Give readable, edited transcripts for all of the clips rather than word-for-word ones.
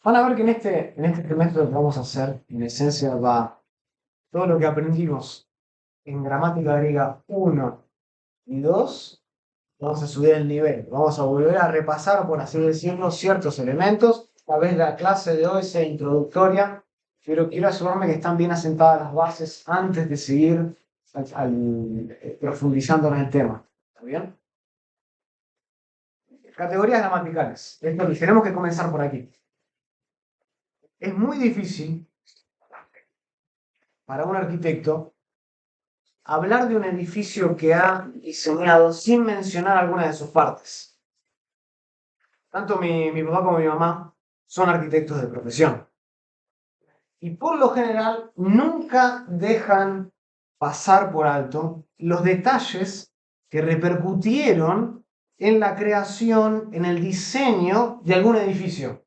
Van a ver que en este trimestre lo que vamos a hacer, en esencia, va todo lo que aprendimos en gramática griega 1 y 2, vamos a subir el nivel. Vamos a volver a repasar, por así decirlo, ciertos elementos. Tal vez la clase de hoy sea introductoria, pero quiero asegurarme que están bien asentadas las bases antes de seguir profundizando en el tema. ¿Está bien? Categorías gramaticales. Tenemos que comenzar por aquí. Es muy difícil para un arquitecto hablar de un edificio que ha diseñado sin mencionar alguna de sus partes. Tanto mi papá como mi mamá son arquitectos de profesión. Y por lo general nunca dejan pasar por alto los detalles que repercutieron en la creación, en el diseño de algún edificio.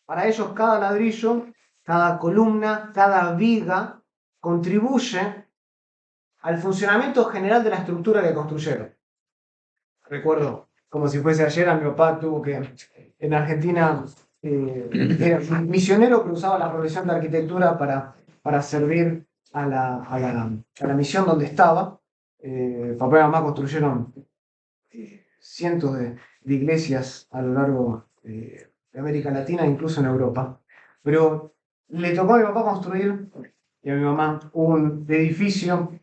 Para ellos cada ladrillo, cada columna, cada viga contribuye al funcionamiento general de la estructura que construyeron. Recuerdo, como si fuese ayer, a mi papá tuvo que, en Argentina, era misionero, pero usaba la profesión de arquitectura para servir a la misión donde estaba. Papá y mamá construyeron cientos de iglesias a lo largo de América Latina, incluso en Europa. Pero le tocó a mi papá construir y a mi mamá un edificio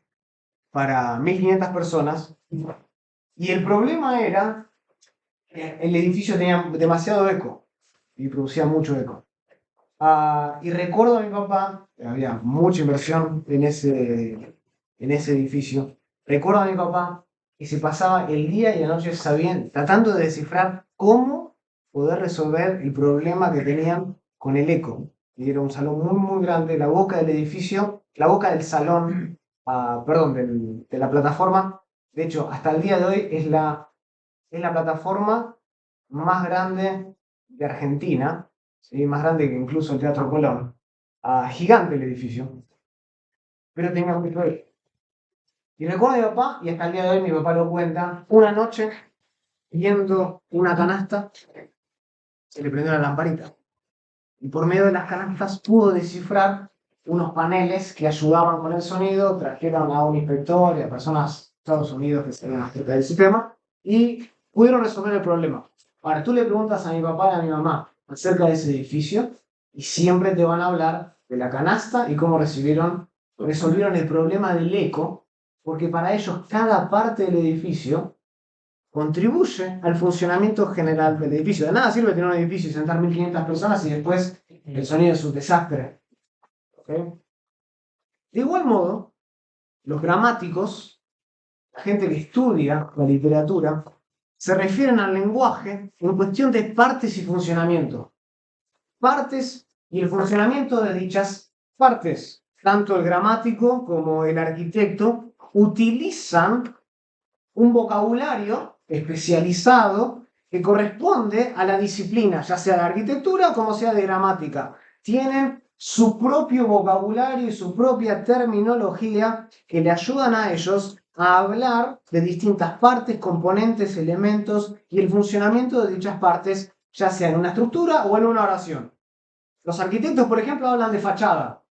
para 1500 personas. Y el problema era que el edificio tenía demasiado eco y producía mucho eco. Y recuerdo a mi papá, había mucha inversión en ese edificio. Recuerdo a mi papá que se pasaba el día y la noche tratando de descifrar cómo poder resolver el problema que tenían con el eco. Y era un salón muy, muy grande. La boca del edificio, la boca del salón, perdón, de la plataforma. De hecho, hasta el día de hoy es la plataforma más grande de Argentina, ¿sí? Más grande que incluso el Teatro Colón. Gigante el edificio, pero tenía mucho eco. Y recuerdo a mi papá, y hasta el día de hoy mi papá lo cuenta, una noche viendo una canasta, se le prendió la lamparita. Y por medio de las canastas pudo descifrar unos paneles que ayudaban con el sonido, trajeron a un inspector y a personas de Estados Unidos que sabían acerca del sistema y pudieron resolver el problema. Ahora, tú le preguntas a mi papá y a mi mamá acerca de ese edificio y siempre te van a hablar de la canasta y cómo resolvieron el problema del eco, porque para ellos cada parte del edificio contribuye al funcionamiento general del edificio. De nada sirve tener un edificio y sentar 1500 personas y después el sonido es un desastre. ¿Okay? De igual modo, los gramáticos, la gente que estudia la literatura, se refieren al lenguaje en cuestión de partes y funcionamiento. Partes y el funcionamiento de dichas partes. Tanto el gramático como el arquitecto utilizan un vocabulario especializado que corresponde a la disciplina, ya sea de arquitectura como sea de gramática. Tienen su propio vocabulario y su propia terminología que le ayudan a ellos a hablar de distintas partes, componentes, elementos y el funcionamiento de dichas partes, ya sea en una estructura o en una oración. Los arquitectos, por ejemplo, hablan de fachada,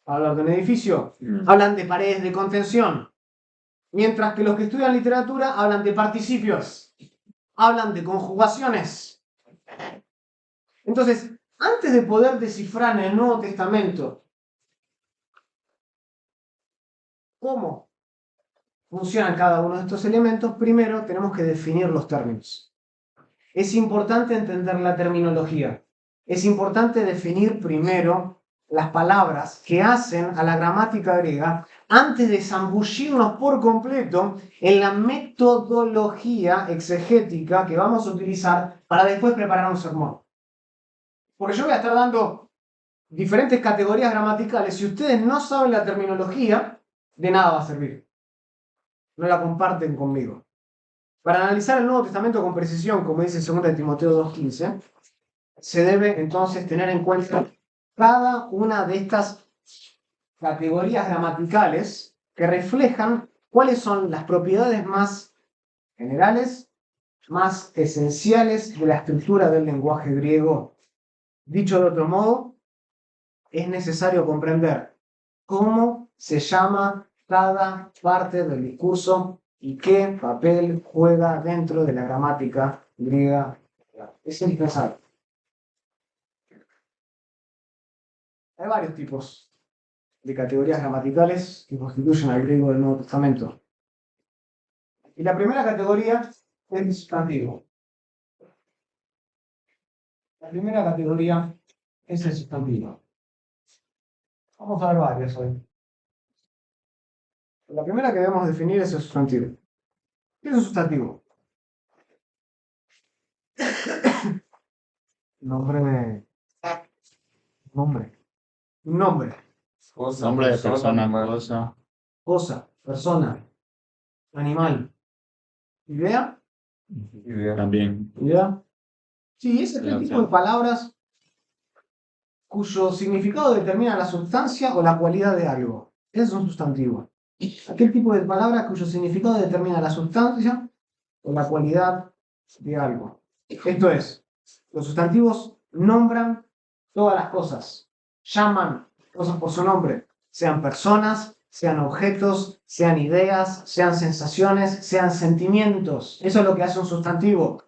hablan de un edificio, hablan de paredes de contención, mientras que los que estudian literatura hablan de participios, hablan de conjugaciones. Entonces, antes de poder descifrar en el Nuevo Testamento cómo funcionan cada uno de estos elementos, primero tenemos que definir los términos. Es importante entender la terminología. Es importante definir primero las palabras que hacen a la gramática griega antes de zambullirnos por completo en la metodología exegética que vamos a utilizar para después preparar un sermón. Porque yo voy a estar dando diferentes categorías gramaticales. Si ustedes no saben la terminología, de nada va a servir. No la comparten conmigo. Para analizar el Nuevo Testamento con precisión, como dice 2 Timoteo 2:15, se debe entonces tener en cuenta cada una de estas categorías gramaticales que reflejan cuáles son las propiedades más generales más esenciales de la estructura del lenguaje griego. Dicho de otro modo, es necesario comprender cómo se llama cada parte del discurso y qué papel juega dentro de la gramática griega. Es indispensable. Hay varios tipos de categorías gramaticales que constituyen al griego del Nuevo Testamento. Y la primera categoría es el sustantivo. La primera categoría es el sustantivo. Vamos a ver varias hoy. La primera que debemos definir es el sustantivo. ¿Qué es un sustantivo? Nombre. Nombre. Cosa, Nombre de persona, animal. cosa. Cosa, persona, animal. ¿Idea? Idea. También. ¿Idea? Sí, es aquel tipo de palabras cuyo significado determina la sustancia o la cualidad de algo. Ese es un sustantivo. Aquel tipo de palabras cuyo significado determina la sustancia o la cualidad de algo. Esto es, los sustantivos nombran todas las cosas, llaman cosas por su nombre, sean personas, sean objetos, sean ideas, sean sensaciones, sean sentimientos. Eso es lo que hace un sustantivo.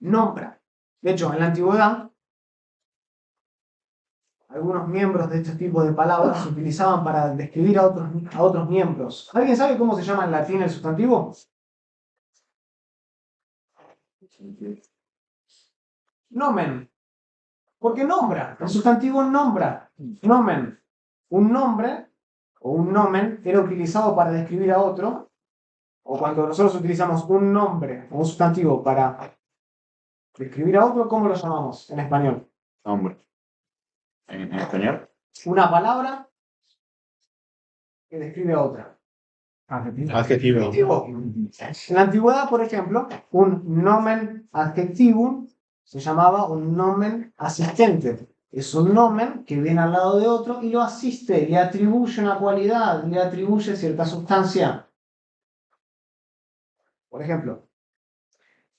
Nombra. De hecho, en la antigüedad, algunos miembros de este tipo de palabras se utilizaban para describir a otros miembros. ¿Alguien sabe cómo se llama en latín el sustantivo? Nomen. Porque nombra. El sustantivo nombra. Nomen. Un nombre o un nomen era utilizado para describir a otro, o cuando nosotros utilizamos un nombre o un sustantivo para describir a otro, ¿cómo lo llamamos en español? Nombre. ¿En español? Una palabra que describe a otra. Adjetivo. En la antigüedad, por ejemplo, un nomen adjectivum se llamaba un nomen asistente. Es un nomen que viene al lado de otro y lo asiste, le atribuye una cualidad, le atribuye cierta sustancia. Por ejemplo,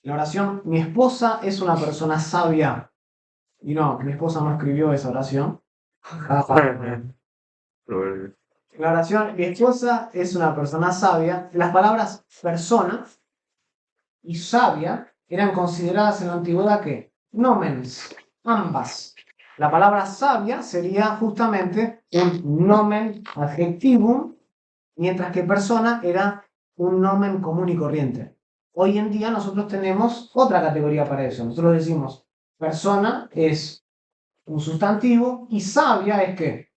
la oración, mi esposa es una persona sabia. Y no, mi esposa no escribió esa oración. La oración, mi esposa es una persona sabia. Las palabras persona y sabia eran consideradas en la antigüedad que nomens, ambas. La palabra sabia sería justamente un nomen adjectivum, mientras que persona era un nomen común y corriente. Hoy en día nosotros tenemos otra categoría para eso. Nosotros decimos persona es un sustantivo y sabia es ¿qué?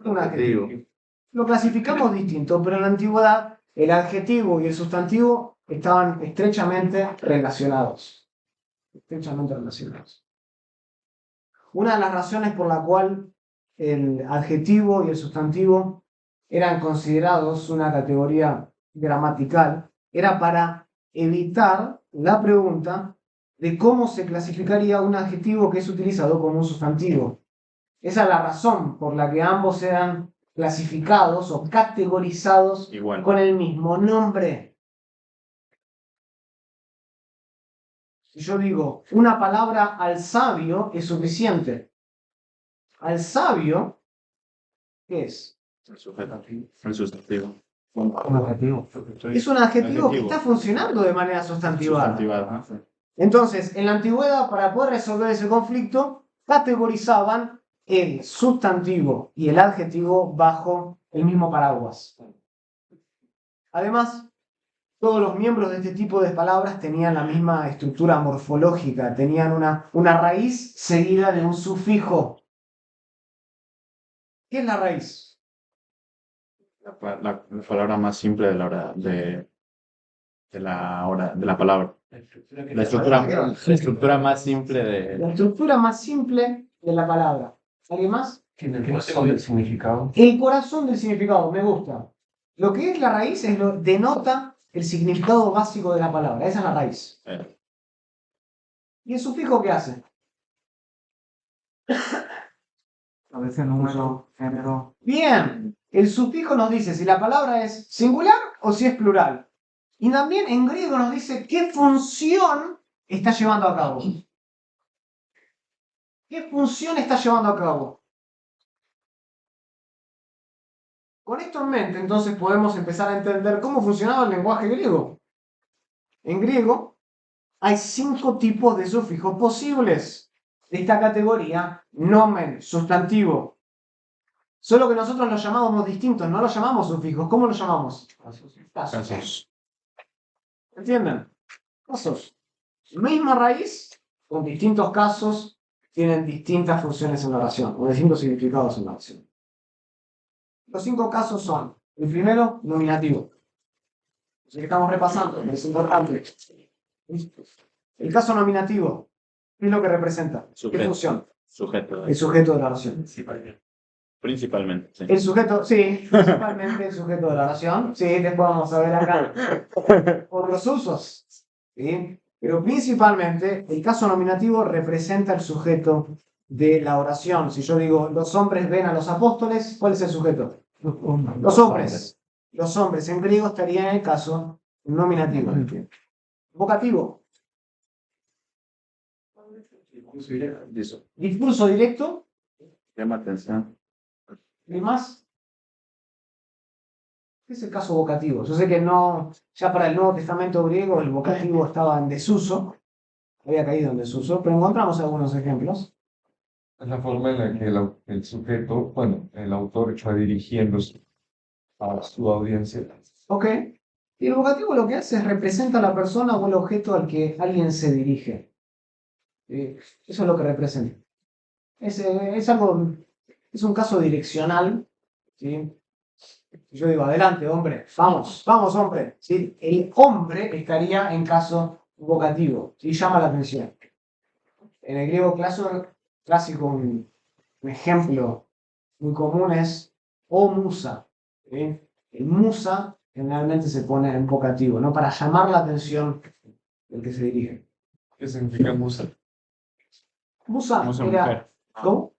Un adjetivo. Lo clasificamos distinto, pero en la antigüedad el adjetivo y el sustantivo estaban estrechamente relacionados. Estrechamente relacionados. Una de las razones por la cual el adjetivo y el sustantivo eran considerados una categoría gramatical era para evitar la pregunta de cómo se clasificaría un adjetivo que es utilizado como un sustantivo. Esa es la razón por la que ambos eran clasificados o categorizados Igual. con el mismo nombre. Si yo digo una palabra al sabio es suficiente. Al sabio, ¿qué es? El sujeto. El sustantivo. Un adjetivo. Es un adjetivo que está funcionando de manera sustantivada. Sustantivada. ¿No? Entonces, en la antigüedad, para poder resolver ese conflicto, categorizaban el sustantivo y el adjetivo bajo el mismo paraguas. Además, todos los miembros de este tipo de palabras tenían la misma estructura morfológica, tenían una raíz seguida de un sufijo. ¿Qué es la raíz? La palabra más simple de la palabra. La estructura más simple de. La estructura más simple de la palabra. ¿Alguien más? El corazón del significado. El corazón del significado, me gusta. Lo que es la raíz denota el significado básico de la palabra. Esa es la raíz. ¿Y el sufijo qué hace? A veces número, género. Bien, el sufijo nos dice si la palabra es singular o si es plural. Y también en griego nos dice qué función está llevando a cabo. ¿Qué función está llevando a cabo? Con esto en mente, entonces podemos empezar a entender cómo funcionaba el lenguaje griego. En griego hay 5 tipos de sufijos posibles de esta categoría: nomen, sustantivo. Solo que nosotros los llamamos distintos, no los llamamos sufijos. ¿Cómo los llamamos? Casos. ¿Entienden? Casos. Misma raíz, con distintos casos, tienen distintas funciones en la oración, o distintos significados en la oración. Los 5 casos son: el primero, nominativo. Así que estamos repasando, es importante. El caso nominativo, ¿qué es lo que representa? ¿Qué función? Sujeto. El sujeto de la oración. Principalmente. Sí. El sujeto, sí, principalmente el sujeto de la oración. Sí, después vamos a ver acá otros usos. ¿Sí? Pero principalmente el caso nominativo representa el sujeto de la oración. Si yo digo, los hombres ven a los apóstoles, ¿cuál es el sujeto? Los hombres. Los hombres en griego estarían en el caso nominativo. Vocativo. Discurso directo. Llama atención. ¿Y más? ¿Qué es el caso vocativo? Yo sé que no, ya para el Nuevo Testamento griego el vocativo estaba en desuso, había caído en desuso, pero encontramos algunos ejemplos. Es la forma en la que el sujeto, bueno, el autor está dirigiéndose a su audiencia. ¿Ok? Y el vocativo lo que hace es representa a la persona o el objeto al que alguien se dirige. Eso es lo que representa. Es algo, es un caso direccional, ¿sí? Si yo digo, adelante, hombre, vamos, vamos, hombre, ¿sí? El hombre estaría en caso vocativo, ¿sí? Llama la atención. En el griego clásico, un ejemplo muy común es o musa. ¿Sí? El musa generalmente se pone en vocativo, ¿no? Para llamar la atención del que se dirige. ¿Qué significa musa? Musa Musa era, mujer. ¿cómo?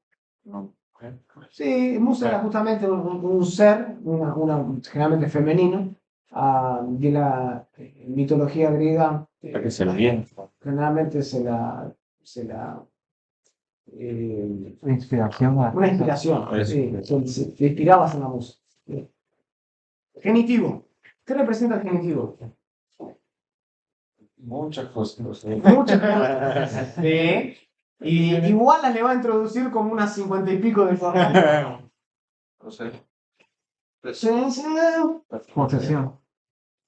No, mujer. Sí, musa era justamente un ser, generalmente femenino, de la mitología griega. Para que se lo bien. Generalmente se la Inspiración. una inspiración, Eso. sí, te inspirabas en la musa. Sí. Genitivo. ¿Qué representa el genitivo? Muchas cosas. Muchas cosas. Sí. Y igual las le va a introducir como unas 50 y pico de formas. No sé. Posesión.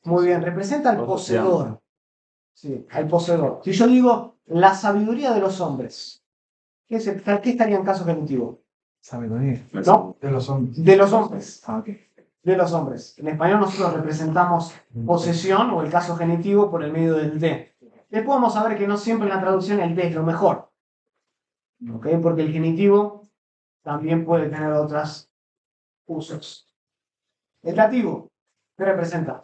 Muy bien, representa al Posesión. poseedor. Sí, al poseedor. Si yo digo la sabiduría de los hombres, ¿qué estaría en caso genitivo? Sabiduría. No, De los hombres. de los hombres. Ah, ok. De los hombres. En español nosotros representamos posesión o el caso genitivo por el medio del de. Después vamos a ver que no siempre en la traducción el de es lo mejor. ¿Ok? Porque el genitivo también puede tener otros usos. El dativo, ¿qué representa?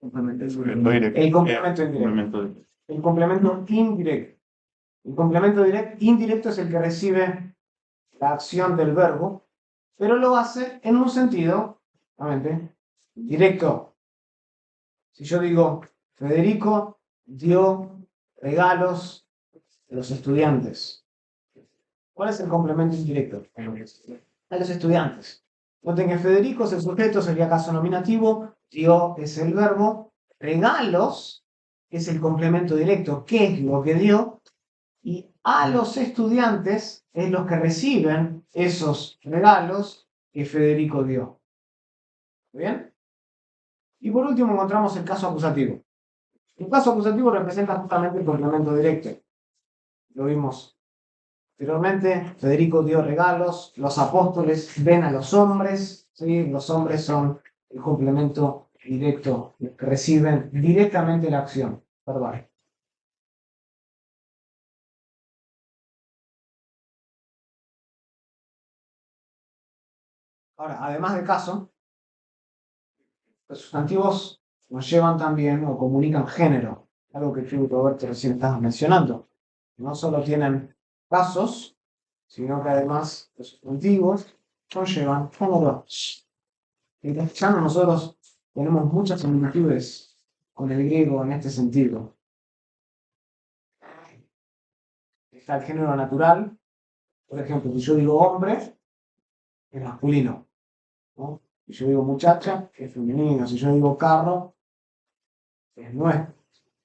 Complemento directo. El complemento indirecto. Complemento directo. El complemento indirecto. El complemento indirecto es el que recibe la acción del verbo, pero lo hace en un sentido, nuevamente, directo. Si yo digo, Federico dio regalos a los estudiantes, ¿cuál es el complemento indirecto? A los estudiantes. Noten que Federico es el sujeto, sería caso nominativo, dio es el verbo, regalos es el complemento directo, ¿qué es lo que dio? Y a los estudiantes es los que reciben esos regalos que Federico dio. ¿Bien? Y por último encontramos el caso acusativo. El caso acusativo representa justamente el complemento directo. Lo vimos anteriormente. Federico dio regalos, los apóstoles ven a los hombres, ¿sí? Los hombres son el complemento directo, que reciben directamente la acción verbal. Ahora, además de caso, los sustantivos nos llevan también o comunican género, algo que tú, Roberto, recién estabas mencionando. No solo tienen casos, sino que además los sustantivos conllevan género. En castellano nosotros tenemos muchas similitudes con el griego en este sentido. Está el género natural. Por ejemplo, si yo digo hombre, es masculino, ¿no? Si yo digo muchacha, es femenino. Si yo digo carro, es nuestro.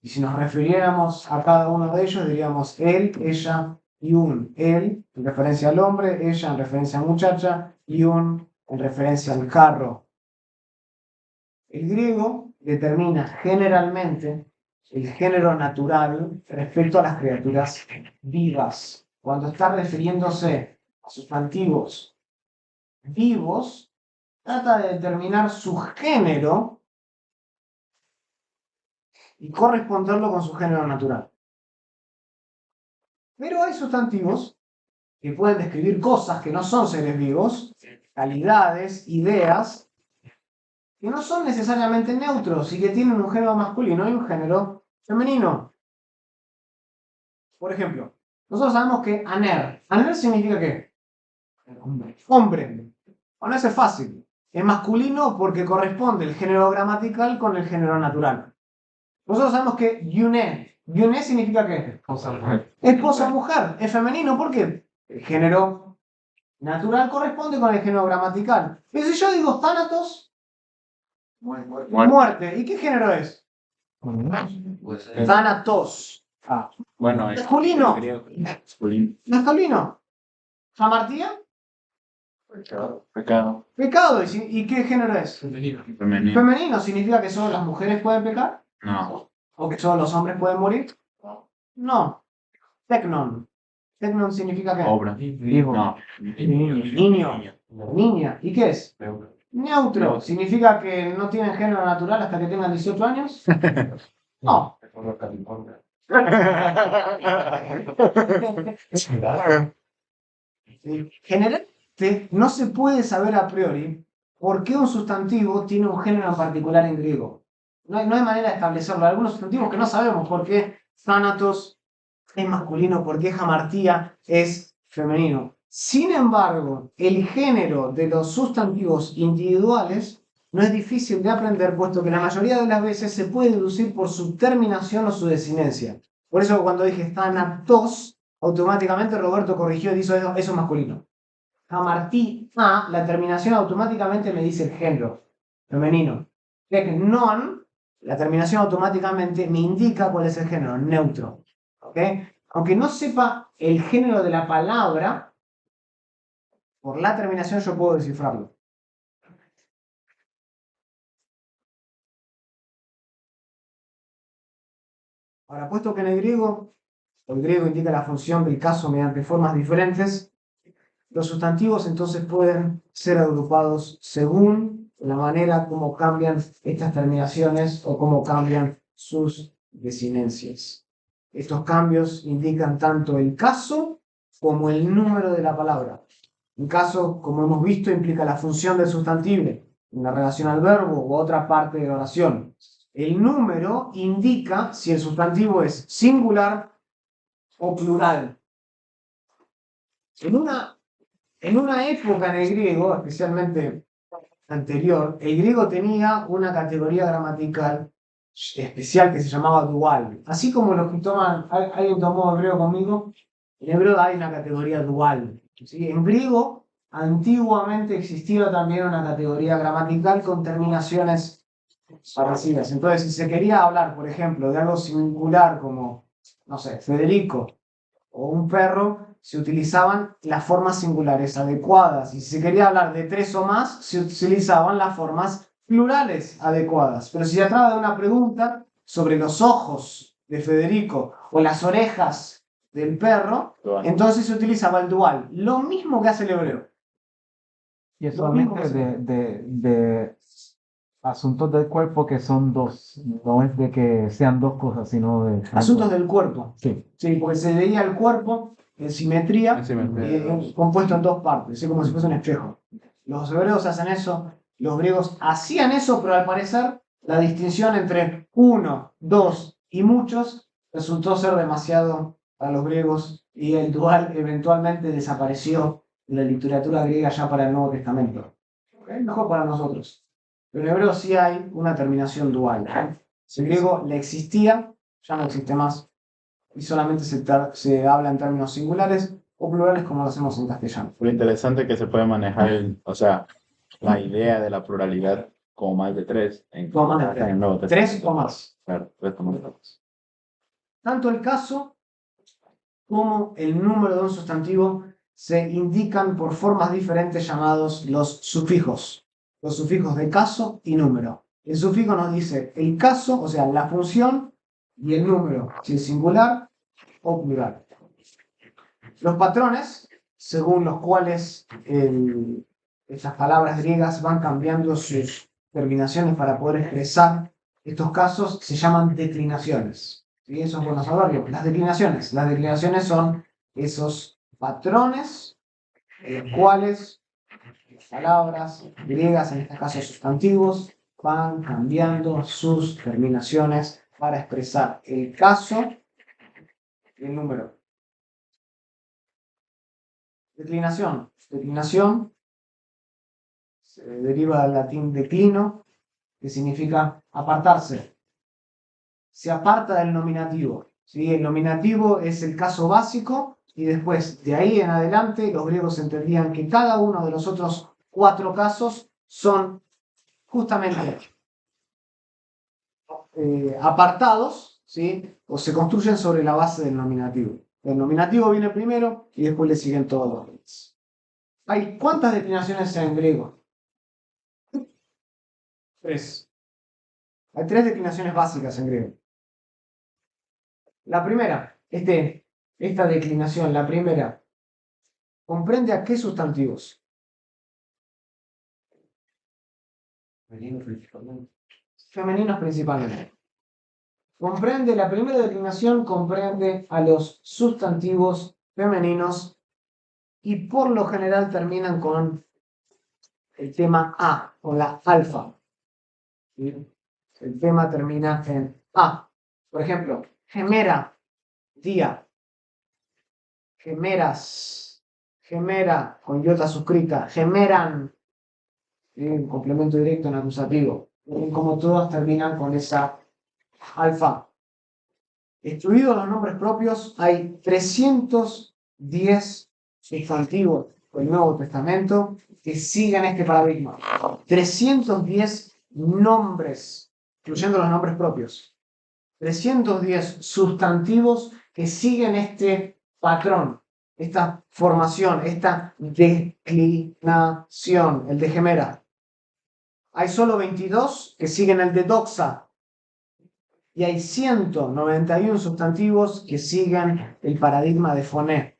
Y si nos refiriéramos a cada uno de ellos, diríamos él, ella y un. Él en referencia al hombre, ella en referencia a muchacha y un en referencia al carro. El griego determina generalmente el género natural respecto a las criaturas vivas. Cuando está refiriéndose a sustantivos vivos, trata de determinar su género y corresponderlo con su género natural. Pero hay sustantivos que pueden describir cosas que no son seres vivos, calidades, ideas, que no son necesariamente neutros y que tienen un género masculino y un género femenino. Por ejemplo, nosotros sabemos que aner significa ¿qué? Hombre. Bueno, eso es fácil. Es masculino porque corresponde el género gramatical con el género natural. Nosotros sabemos que yuné significa ¿qué? Esposa mujer. Es femenino porque el género natural corresponde con el género gramatical. Pero si yo digo thanatos, muerte. ¿Y qué género es? Thanatos. Bueno, Masculino. masculino. Masculino. Hamartía, Pecado. pecado. ¿Y qué género es? Femenino. Femenino. ¿Significa que solo las mujeres pueden pecar? No. ¿O que solo los hombres pueden morir? No. Tecnon. Tecnon significa ¿qué? Obra. No. Niño. Niña. ¿Y qué es? Neutro. ¿Significa que no tienen género natural hasta que tengan 18 años? No. Generalmente no se puede saber a priori por qué un sustantivo tiene un género en particular en griego. No hay manera de establecerlo. Hay algunos sustantivos que no sabemos por qué thanatos es masculino, por qué hamartía es femenino. Sin embargo, el género de los sustantivos individuales no es difícil de aprender, puesto que la mayoría de las veces se puede deducir por su terminación o su desinencia. Por eso cuando dije thanatos, automáticamente Roberto corrigió y dijo eso es masculino. Hamartía, la terminación automáticamente me dice el género femenino. Tecnon, la terminación automáticamente me indica cuál es el género, neutro. ¿Okay? Aunque no sepa el género de la palabra, por la terminación yo puedo descifrarlo. Ahora, puesto que en el griego indica la función del caso mediante formas diferentes, los sustantivos entonces pueden ser agrupados según la manera como cambian estas terminaciones o cómo cambian sus desinencias. Estos cambios indican tanto el caso como el número de la palabra. Un caso, como hemos visto, implica la función del sustantivo en la relación al verbo u otra parte de la oración. El número indica si el sustantivo es singular o plural. En una época en el griego, especialmente anterior, el griego tenía una categoría gramatical especial que se llamaba dual. Así como los que toman, alguien tomó hebreo conmigo, en hebreo hay una categoría dual. ¿Sí? En griego, antiguamente existía también una categoría gramatical con terminaciones parecidas. Entonces, si se quería hablar, por ejemplo, de algo singular como, no sé, Federico o un perro, se utilizaban las formas singulares adecuadas. Y si se quería hablar de 3 o más, se utilizaban las formas plurales adecuadas. Pero si se trata de una pregunta sobre los ojos de Federico o las orejas del perro, entonces se utilizaba el dual. Lo mismo que hace el hebreo. Y es Lo mismo solamente que de asuntos del cuerpo que son dos, no es de que sean dos cosas, sino de... asuntos del cuerpo. Sí. Sí, porque se veía el cuerpo en simetría, compuesto en 2 partes, así como si fuese un espejo. Los hebreos hacen eso, los griegos hacían eso, pero al parecer la distinción entre uno, dos y muchos resultó ser demasiado para los griegos y el dual eventualmente desapareció de la literatura griega ya para el Nuevo Testamento. ¿Okay? Mejor para nosotros. Pero en hebreo sí hay una terminación dual. En griego la existía, ya no existe más, y solamente se habla en términos singulares o plurales como lo hacemos en castellano. Lo interesante que se puede manejar, o sea, la idea de la pluralidad como más de tres Como más de en el Nuevo Testamento. Tres o más. Claro, tres o más. Tanto el caso como el número de un sustantivo se indican por formas diferentes llamados los sufijos de caso y número. El sufijo nos dice el caso, o sea, la función, y el número, si es singular o plural. Los patrones, según los cuales estas palabras griegas van cambiando sus terminaciones para poder expresar estos casos, se llaman declinaciones. ¿Sí? Eso es bueno saberlo. Las declinaciones son esos patrones en los cuales las palabras griegas, en este caso sustantivos, van cambiando sus terminaciones para expresar el caso y el número. Declinación se deriva del latín declino, que significa apartarse. Se aparta del nominativo. ¿Sí? El nominativo es el caso básico y después de ahí en adelante los griegos entendían que cada uno de los otros 4 casos son justamente apartados, ¿sí? O se construyen sobre la base del nominativo. El nominativo viene primero y después le siguen todos los demás. ¿Hay cuántas declinaciones en griego? 3. Hay 3 declinaciones básicas en griego. La primera, esta declinación, la primera, comprende a qué sustantivos. Femeninos principalmente. La primera declinación comprende a los sustantivos femeninos y por lo general terminan con el tema A, con la alfa. ¿Sí? El tema termina en A. Por ejemplo, gemera, día. Gemeras, gemera, con iota suscrita. Gemeran, ¿sí? Un complemento directo en acusativo. Miren cómo todas terminan con esa alfa. Excluidos los nombres propios, hay 310 sustantivos del Nuevo Testamento que siguen este paradigma. 310 nombres, incluyendo los nombres propios. 310 sustantivos que siguen este patrón, esta formación, esta declinación, el de gemera. Hay solo 22 que siguen el de doxa. Y hay 191 sustantivos que siguen el paradigma de foné.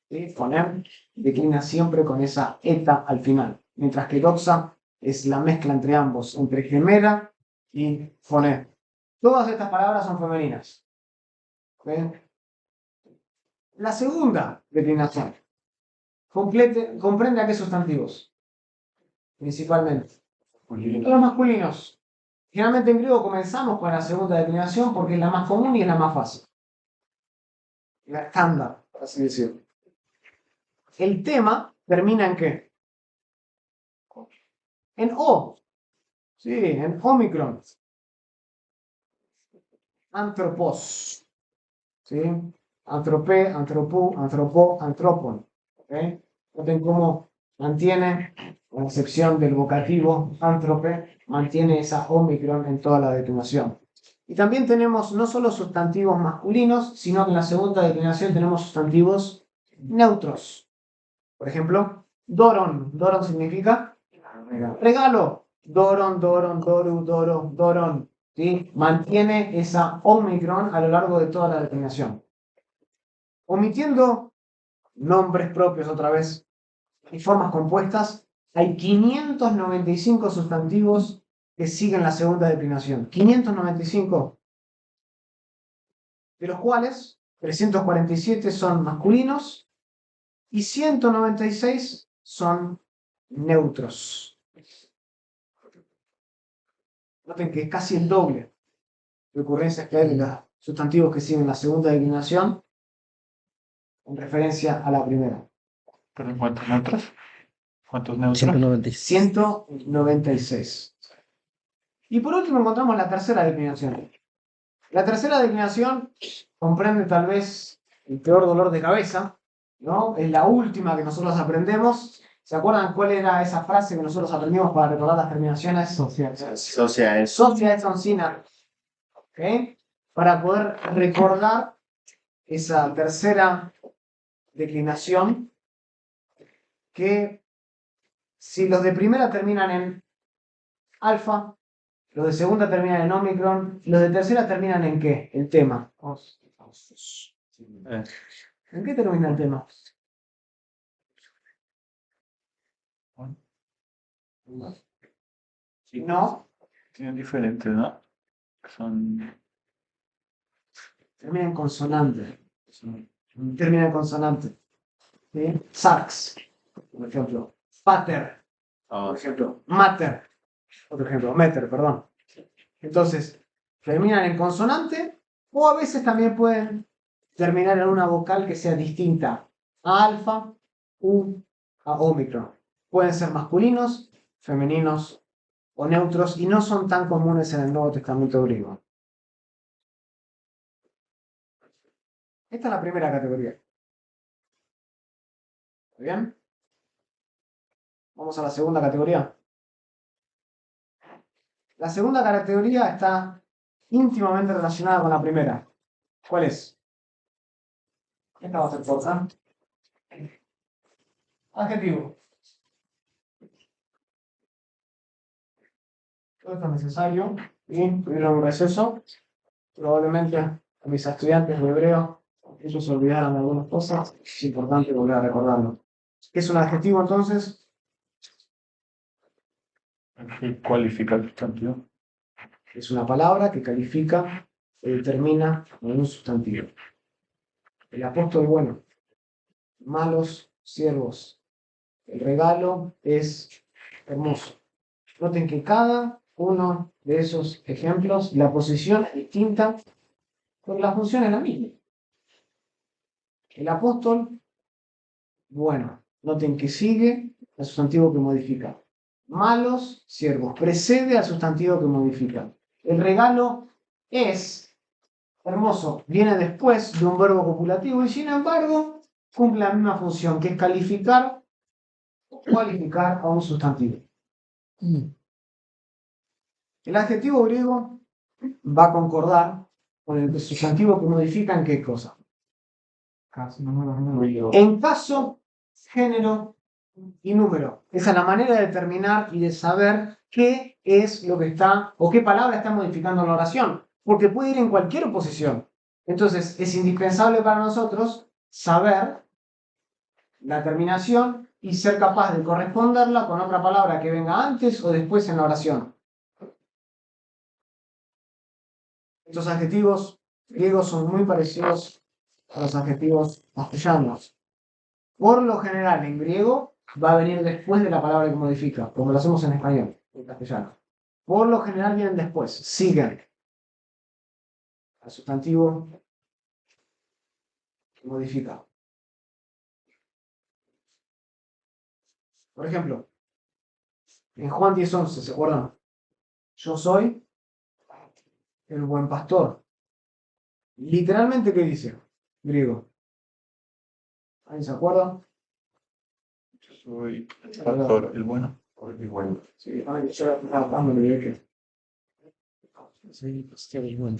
¿Sí? Foné declina siempre con esa eta al final, mientras que doxa es la mezcla entre ambos, entre gemera y foné. Todas estas palabras son femeninas. ¿Sí? La segunda declinación comprende a qué sustantivos, principalmente. Los masculinos. Generalmente en griego comenzamos con la segunda declinación porque es la más común y es la más fácil. La estándar, por así decirlo. El tema termina en ¿qué? En O. Sí, en Omicron. Antropos. ¿Sí? Antropé, antropú, antropó, antropon. ¿Okay? Noten cómo mantiene, con excepción del vocativo antrope, mantiene esa Omicron en toda la declinación. Y también tenemos no solo sustantivos masculinos, sino que en la segunda declinación tenemos sustantivos neutros. Por ejemplo, doron. Doron significa regalo. Doron, doron, doru, doro, doron. ¿Sí? Mantiene esa Omicron a lo largo de toda la declinación. Omitiendo nombres propios otra vez y formas compuestas, hay 595 sustantivos que siguen la segunda declinación. 595, de los cuales 347 son masculinos y 196 son neutros. Noten que es casi el doble de ocurrencias que hay de los sustantivos que siguen la segunda declinación en referencia a la primera. ¿Pero cuántos neutros? ¿Cuántos neutros? 196. 196. Y por último encontramos la tercera declinación. La tercera declinación comprende tal vez el peor dolor de cabeza, ¿no? Es la última que nosotros aprendemos. ¿Se acuerdan cuál era esa frase que nosotros aprendimos para recordar las terminaciones? Socia es. Socia es oncina. ¿Ok? Para poder recordar esa tercera declinación, que si los de primera terminan en alfa, los de segunda terminan en omicron, los de tercera terminan en ¿qué? El tema. ¿En qué termina el tema? No, Tienen diferentes, ¿no? Son. termina en consonante. Termina en consonante. ¿Sí? Sax, por ejemplo. Pater, Oh, por ejemplo. Mater, otro ejemplo. Meter, perdón. Entonces, terminan en consonante o a veces también pueden terminar en una vocal que sea distinta a alfa, u, a omicron. Pueden ser masculinos, femeninos o neutros y no son tan comunes en el Nuevo Testamento griego. Esta es la primera categoría. ¿Está bien? Vamos a la segunda categoría. La segunda categoría está íntimamente relacionada con la primera. ¿Cuál es? Esta va a ser corta. Adjetivo. Todo esto es necesario. Y tuvieron un receso. Probablemente a mis estudiantes de hebreo ellos se olvidaron de algunas cosas. Es importante volver a recordarlo. ¿Qué es un adjetivo entonces? ¿qué cualifica el sustantivo? Es una palabra que califica o determina un sustantivo. El apóstol bueno. Malos siervos. El regalo es hermoso. Noten que cada uno de esos ejemplos, la posición es distinta, pero la función es la misma. El apóstol, bueno, noten que sigue al sustantivo que modifica. Malos siervos, precede al sustantivo que modifica. El regalo es hermoso, viene después de un verbo copulativo y sin embargo cumple la misma función, que es calificar o cualificar a un sustantivo. El adjetivo griego va a concordar con el sustantivo que modifica en qué cosa. Caso, número. En caso, género y número. Esa es la manera de determinar y de saber qué es lo que está o qué palabra está modificando la oración, porque puede ir en cualquier oposición. Entonces, es indispensable para nosotros saber la terminación y ser capaz de corresponderla con otra palabra que venga antes o después en la oración. Estos adjetivos griegos son muy parecidos a los adjetivos castellanos. Por lo general, en griego va a venir después de la palabra que modifica, como lo hacemos en español, en castellano. Por lo general vienen después, siguen al sustantivo que modifica. Por ejemplo, en Juan 10:11, ¿se acuerdan? Yo soy el buen pastor. Literalmente, ¿qué dice? Griego. ¿Alguien se acuerda? Soy el pastor, el bueno. Y bueno, Sí, ay, yo estaba hablando de que. Sí, pastor, el bueno.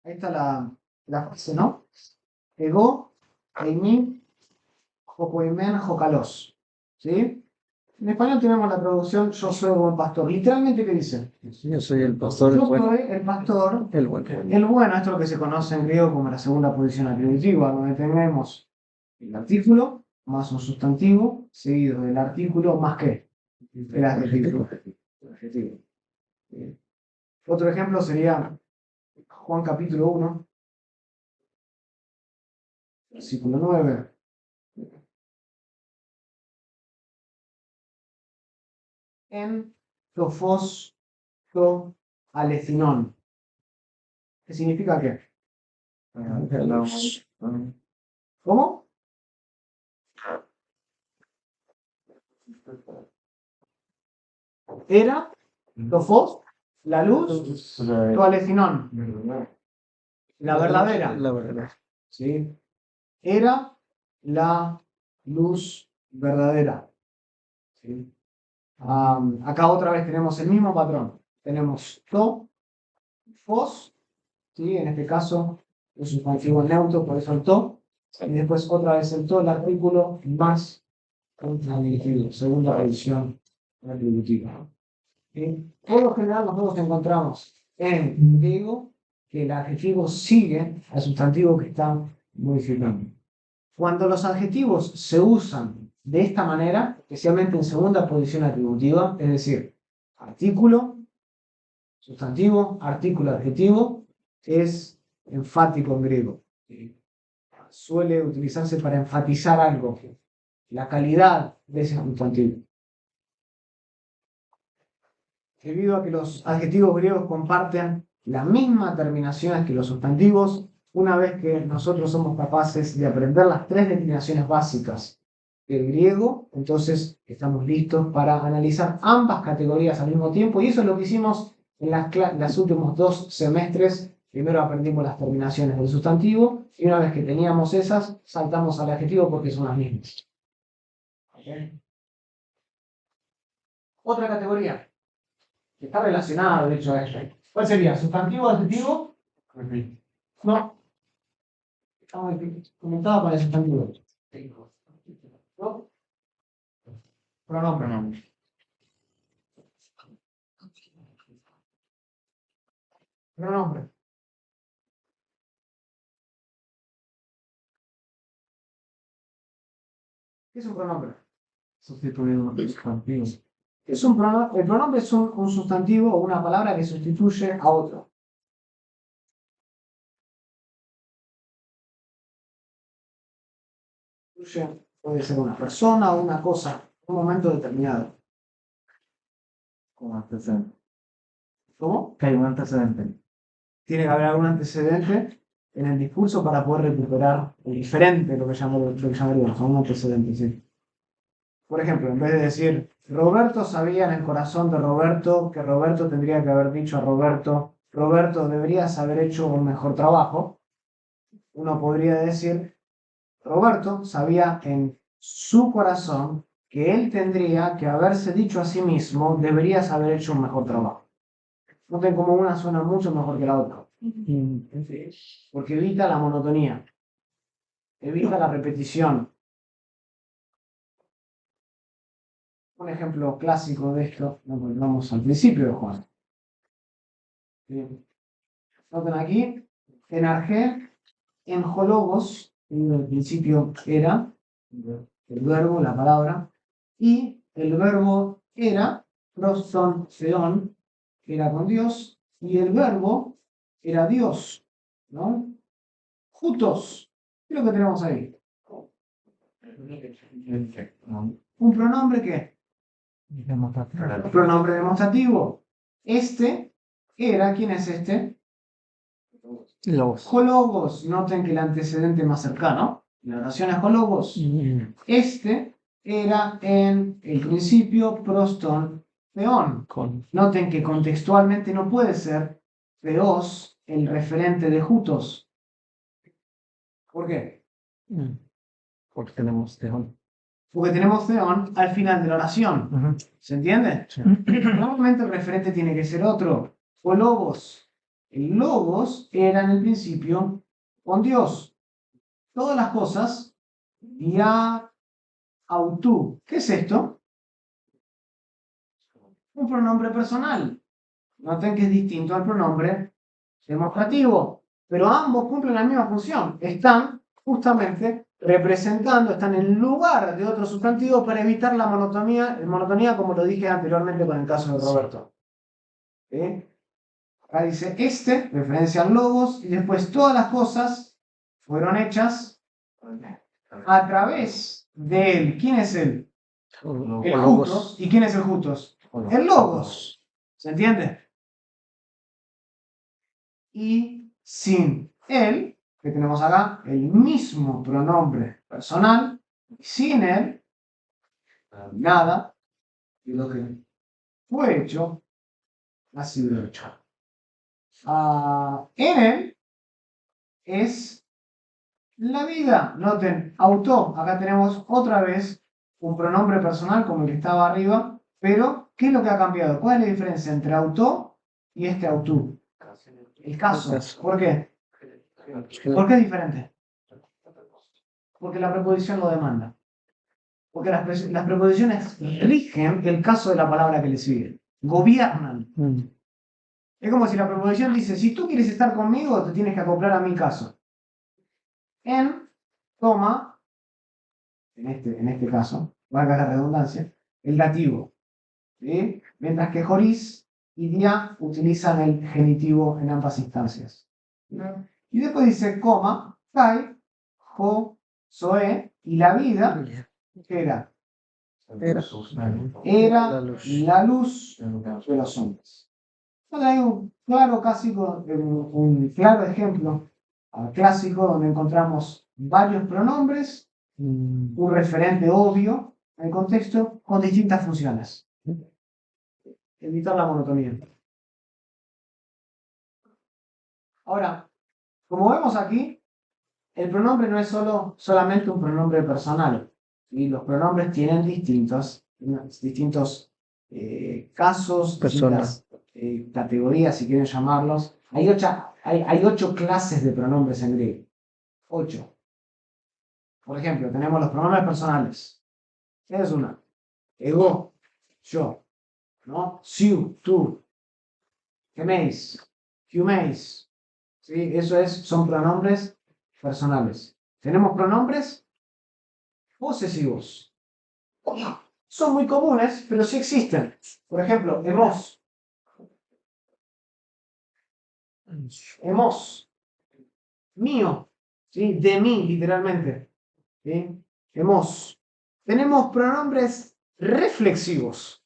Ahí está la frase, ¿no? Ego, eimi, jopoimen, jokalos. ¿Sí? En español tenemos la traducción yo soy el buen pastor. Literalmente, ¿qué dice? Yo soy el pastor, Yo soy el pastor, el bueno. el bueno. Esto es lo que se conoce en griego como la segunda posición atributiva, donde tenemos el artículo más un sustantivo, seguido del artículo más qué, el adjetivo. El adjetivo. Bien. Otro ejemplo sería Juan capítulo 1, versículo 9. En tofos to alecinón. ¿Qué significa qué? ¿Cómo? Era tofos, la luz, to alecinón, la verdadera. La verdad. ¿Sí? Era la luz verdadera. ¿Sí? Acá otra vez tenemos el mismo patrón. Tenemos to, fos, ¿sí? En este caso un sustantivo neutro, por eso el to. Y después otra vez el to, el artículo, más un adjetivo, segunda posición atributiva. ¿Sí? Por lo general nosotros encontramos en griego que el adjetivo sigue al sustantivo que está modificando. Cuando los adjetivos se usan de esta manera, especialmente en segunda posición atributiva, es decir, artículo, sustantivo, artículo, adjetivo, es enfático en griego. Suele utilizarse para enfatizar algo, la calidad de ese sustantivo. Debido a que los adjetivos griegos comparten las mismas terminaciones que los sustantivos, una vez que nosotros somos capaces de aprender las tres declinaciones básicas del griego, entonces estamos listos para analizar ambas categorías al mismo tiempo, y eso es lo que hicimos en los últimos 2 semestres. Primero aprendimos las terminaciones del sustantivo, y una vez que teníamos esas, saltamos al adjetivo porque son las mismas. ¿Okay? Otra categoría que está relacionada, de hecho, a esta. ¿Cuál sería? ¿Sustantivo, adjetivo? No. Estamos comentado para el sustantivo. ¿No? Pronombre. Pronombre. ¿Qué es un pronombre? Sustituir un sustantivo. Es un el pronombre es un sustantivo o una palabra que sustituye a otro. Puede ser una persona o una cosa en un momento determinado. Como antecedente. ¿Cómo? Que hay un antecedente. Tiene que haber algún antecedente en el discurso para poder recuperar el diferente, lo que llamaríamos, un antecedente, sí. Por ejemplo, en vez de decir, Roberto sabía en el corazón de Roberto que Roberto tendría que haber dicho a Roberto, Roberto deberías haber hecho un mejor trabajo, uno podría decir, Roberto sabía en su corazón que él tendría que haberse dicho a sí mismo, deberías haber hecho un mejor trabajo. Noten cómo una suena mucho mejor que la otra. Porque evita la monotonía, evita la repetición. Un ejemplo clásico de esto lo encontramos al principio de Juan. Noten aquí, en arjé, en jologos, en el principio era, el verbo, la palabra, y el verbo era, proston theon, que era con Dios, y el verbo era Dios, ¿no? Jutos, ¿qué es lo que tenemos ahí? Un pronombre que Demostrativo. pronombre demostrativo. Este era, ¿quién es este? Los. Jologos. Noten que el antecedente más cercano, la oración es jologos. Este era en el principio proston theon. Con. Noten que contextualmente no puede ser theos el referente de jutos. ¿Por qué? Porque tenemos teón. Porque tenemos theon al final de la oración. ¿Se entiende? Sí. Normalmente el referente tiene que ser otro. O logos. El logos era en el principio con Dios. Todas las cosas ya autú. ¿Qué es esto? un pronombre personal. Noten que es distinto al pronombre demostrativo, pero ambos cumplen la misma función. Están justamente representando, están en lugar de otro sustantivo para evitar la monotonía, como lo dije anteriormente con el caso de Roberto. ¿Sí? Acá dice este, referencia al logos, y después todas las cosas fueron hechas a través de él. ¿Quién es él? El justos. ¿Y quién es el justos? El logos. ¿Se entiende? Y sin él, que tenemos acá, el mismo pronombre personal, sin él, nada de lo que fue hecho ha sido hecho. En él es la vida. Noten, auto, acá tenemos otra vez un pronombre personal como el que estaba arriba, pero ¿qué es lo que ha cambiado? ¿Cuál es la diferencia entre auto y este autú? El caso. ¿Por qué? ¿Por qué es diferente? Porque la preposición lo demanda. Porque las preposiciones rigen el caso de la palabra que le sigue. Gobiernan. Es como si la preposición dice, si tú quieres estar conmigo, te tienes que acoplar a mi caso. En, toma, en este caso, valga la redundancia, el dativo. ¿Sí? Mientras que Joris y Dia utilizan el genitivo en ambas instancias. Y después dice, coma, kai, jo, soe, y la vida, ¿qué era? Era la luz de los hombres. Bueno, hay un claro, un claro ejemplo clásico donde encontramos varios pronombres, un referente obvio en el contexto con distintas funciones. Evitar la monotonía. Ahora, como vemos aquí, el pronombre no es solamente un pronombre personal. ¿Sí? Los pronombres tienen distintos casos, distintas categorías, si quieren llamarlos. Hay 8 clases de pronombres en griego. 8. Por ejemplo, tenemos los pronombres personales. Esa es una. Ego, yo. ¿No? Siu, tú. Geméis, huméis. ¿Sí? Son pronombres personales. Tenemos pronombres posesivos. Son muy comunes, pero sí existen. Por ejemplo, hemos. Hemos. Mío. ¿Sí? De mí, literalmente. ¿Sí? Hemos. Tenemos pronombres reflexivos.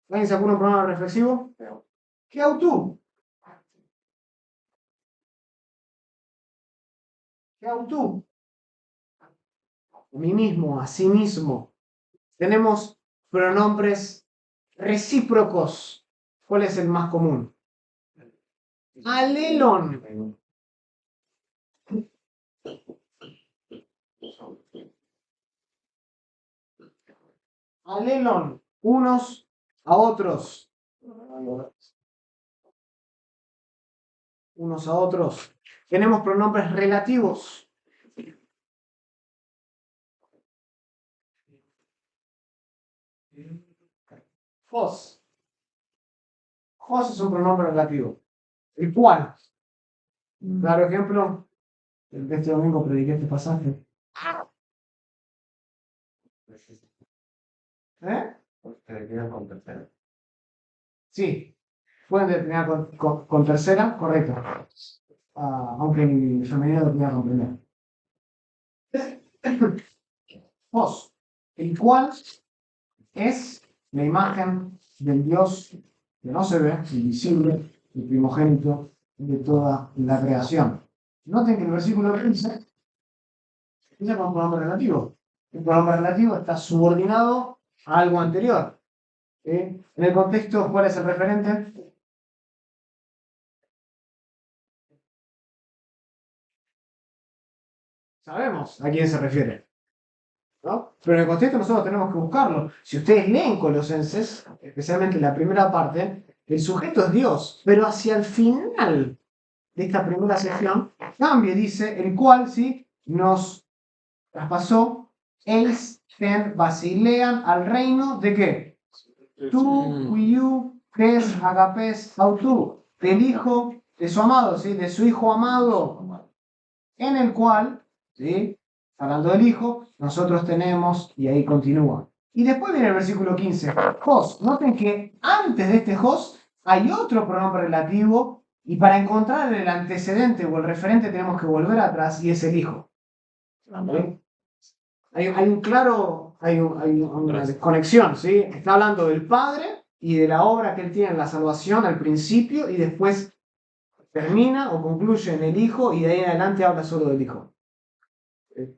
¿Alguien se acuerda un pronombre reflexivo? ¿Qué autú? ¿Qué autú? A mí mismo, a sí mismo. Tenemos pronombres recíprocos. ¿Cuál es el más común? Alelon. Alelon. Unos a otros. Unos a otros. Tenemos pronombres relativos. Jos. Jos es un pronombre relativo. El cual. Claro ejemplo, este domingo prediqué este pasaje. ¿Eh? Sí. Pueden terminar con tercera, correcto. Aunque el femenino lo tenía con primera. Jos. El cual es la imagen del Dios que no se ve, invisible, el primogénito de toda la creación. Noten que el versículo 15 empieza con un pronombre relativo. El pronombre relativo está subordinado a algo anterior. En el contexto, ¿cuál es el referente? Sabemos a quién se refiere, ¿no? Pero en el contexto nosotros tenemos que buscarlo. Si ustedes leen Colosenses, especialmente la primera parte, el sujeto es Dios, pero hacia el final de esta primera sección cambia y dice, el cual sí nos traspasó el Basilean al reino de qué? Tú, you, pes, agapes, autu, del hijo de su amado, ¿sí? De su hijo amado, en el cual, ¿sí? Hablando del hijo, nosotros tenemos, y ahí continúa. Y después viene el versículo 15, Jos. Noten que antes de este Jos hay otro pronombre relativo, y para encontrar el antecedente o el referente tenemos que volver atrás, y es el hijo. ¿Sí? Hay un claro, hay una desconexión, ¿sí? Está hablando del Padre y de la obra que él tiene en la salvación al principio y después termina o concluye en el Hijo y de ahí en adelante habla solo del Hijo. ¿Qué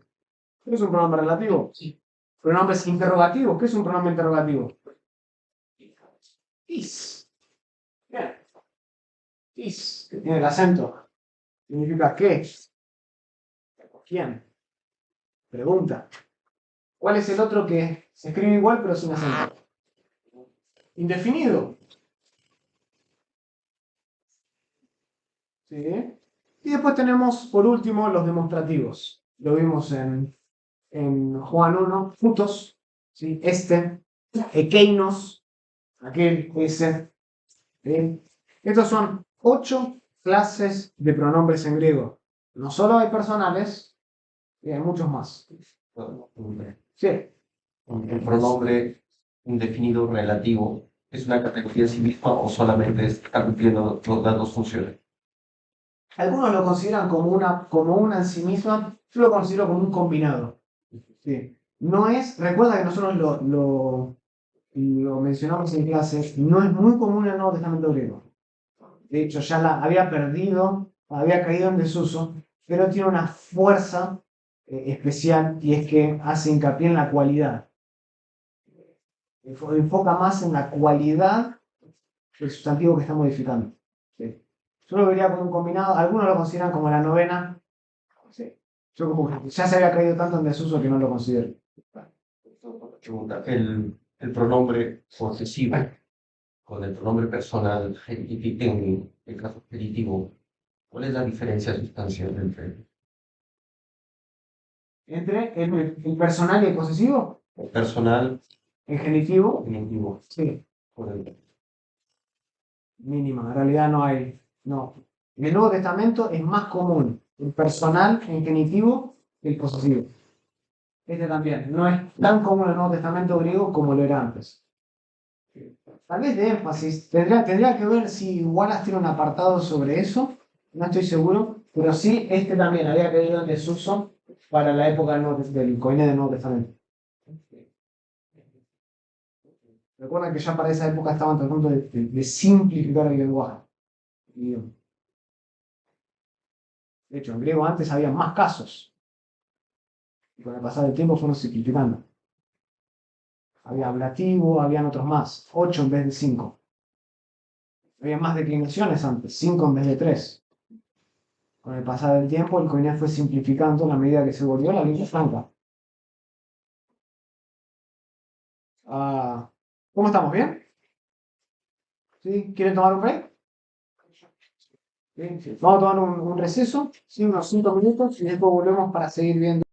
es un pronombre relativo? Sí. Pronombres interrogativos. ¿Qué es un pronombre interrogativo? Is. Bien. Is, que tiene el acento. Significa qué. ¿Quién? Pregunta. ¿Cuál es el otro que se escribe igual pero sin acento? Indefinido. ¿Sí? Y después tenemos, por último, los demostrativos. Lo vimos en Juan 1, frutos, ¿sí? Ekeinos, aquel, ese. ¿Sí? Estos son 8 clases de pronombres en griego. No solo hay personales, y hay muchos más. Sí. El pronombre indefinido relativo es una categoría en sí misma o solamente está cumpliendo las dos funciones. Algunos lo consideran como una en sí misma, yo lo considero como un combinado. Sí. No es, recuerda que nosotros lo mencionamos en clase, no es muy común en el Nuevo Testamento griego. De hecho, ya la había perdido, había caído en desuso, pero tiene una fuerza especial y es que hace hincapié en la cualidad. Enfoca más en la cualidad del sustantivo que está modificando. ¿Sí? Yo lo vería como un combinado, algunos lo consideran como la novena. ¿Sí? Yo como que ya se había caído tanto en desuso que no lo considero. Pregunta, el pronombre posesivo con el pronombre personal en el caso genitivo, ¿cuál es la diferencia sustancial entre Entre el personal y el posesivo, el personal el genitivo, y genitivo? sí, Con el- mínima. En realidad no hay. No. En el Nuevo Testamento es más común el personal en genitivo que el posesivo. Este también. No es tan común en el Nuevo Testamento griego como lo era antes. Tal vez de énfasis. Tendría que ver si Wallace tiene un apartado sobre eso. No estoy seguro. Pero sí, este también había caído en desuso para la época del Koiné del Nuevo Testamento. Recuerda que ya para esa época estaban tratando de simplificar el lenguaje. Y, de hecho, en griego antes había más casos. Y con el pasar del tiempo fueron simplificando. Había ablativo, habían otros más. 8 en vez de 5. Había más declinaciones antes. 5 en vez de 3. Con el pasar del tiempo, el Koiné fue simplificando a la medida que se volvió la línea franca. ¿Cómo estamos? ¿Bien? ¿Sí? ¿Quieren tomar un break? ¿Sí? Vamos a tomar un receso, ¿sí? Unos 5 minutos y después volvemos para seguir viendo.